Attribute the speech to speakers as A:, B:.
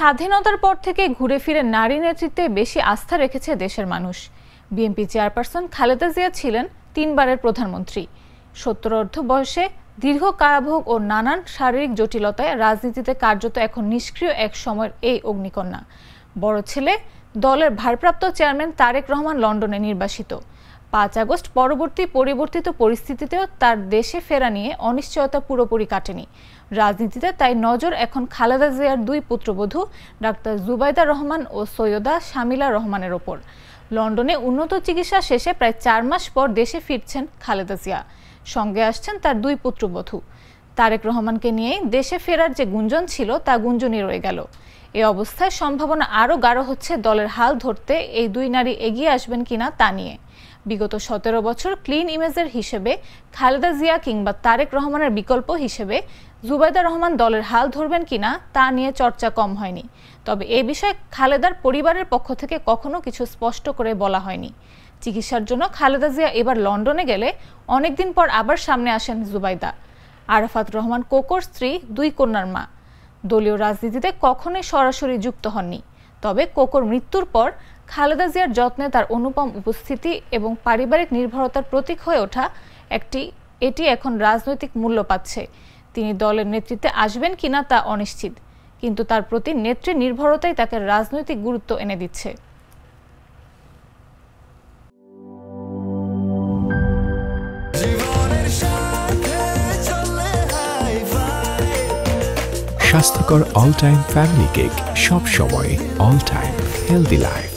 A: স্বাধীনতার পর থেকে ঘুরে ফিরে নারী নেতৃত্বে বেশি আস্থা রেখেছে দেশের মানুষ। বিএনপি চেয়ারপারসন খালেদা জিয়া ছিলেন 3 বারের প্রধানমন্ত্রী। 70 বয়সে দীর্ঘ কারাভোগ ও নানান শারীরিক জটিলতায় রাজনীতিতে কার্যত এখন নিষ্ক্রিয় এক সময়ের এই অগ্নিকন্যা। বড় ছেলে দলের ভারপ্রাপ্ত চেয়ারম্যান তারেক রহমান লন্ডনে নির্বাসিত। 5 আগস্ট পরিবর্তিত পরিস্থিতিতেও তার দেশে ফেরা নিয়ে অনিশ্চয়তা পুরোপুরি কাটেনি। রাজনীতিতে তাই নজর এখন খালেদা জিয়ার 2 পুত্রবধূ ডাক্তার জুবাইদা রহমান ও সৈয়দা শামিলা রহমানের ওপর। লন্ডনে উন্নত চিকিৎসা শেষে প্রায় 4 মাস পর দেশে ফিরছেন খালেদা জিয়া। সঙ্গে আসছেন তার 2 পুত্রবধূ। তারেক রহমানকে নিয়েই দেশে ফেরার যে গুঞ্জন ছিল তা গুঞ্জনই রয়ে গেল। এ অবস্থায় সম্ভাবনা আরও গাঢ় হচ্ছে দলের হাল ধরতে এই 2 নারী এগিয়ে আসবেন কিনা তা নিয়ে। বিগত 17 বছর ক্লিন ইমেজের হিসেবে খালেদা জিয়া কিংবা তারেক রহমানের বিকল্প হিসেবে জুবাইদা রহমান দলের হাল ধরবেন কিনা তা নিয়ে চর্চা কম হয়নি। তবে এ বিষয়ে খালেদার পরিবারের পক্ষ থেকে কখনো কিছু স্পষ্ট করে বলা হয়নি। চিকিৎসার জন্য খালেদা জিয়া এবার লন্ডনে গেলে অনেকদিন পর আবার সামনে আসেন জুবাইদা। আরাফাত রহমান কোকোর স্ত্রী, 2 কন্যার মা। দলীয় রাজনীতিতে কখনোই সরাসরি যুক্ত হননি। তবে কোকোর মৃত্যুর পর খালেদা জিয়ার যত্নে তার অনুপম উপস্থিতি এবং পারিবারিক নির্ভরতার প্রতীক হয়ে ওঠা এটি এখন রাজনৈতিক মূল্য পাচ্ছে। তিনি দলের নেতৃত্বে আসবেন কিনা তা অনিশ্চিত, কিন্তু তার প্রতি নেত্রীর নির্ভরতাই তাকে রাজনৈতিক গুরুত্ব এনে দিচ্ছে।
B: স্বাস্থ্যকর অল টাইম ফ্যামিলি কেক, সব সময় অল টাইম হেলদি লাইফ।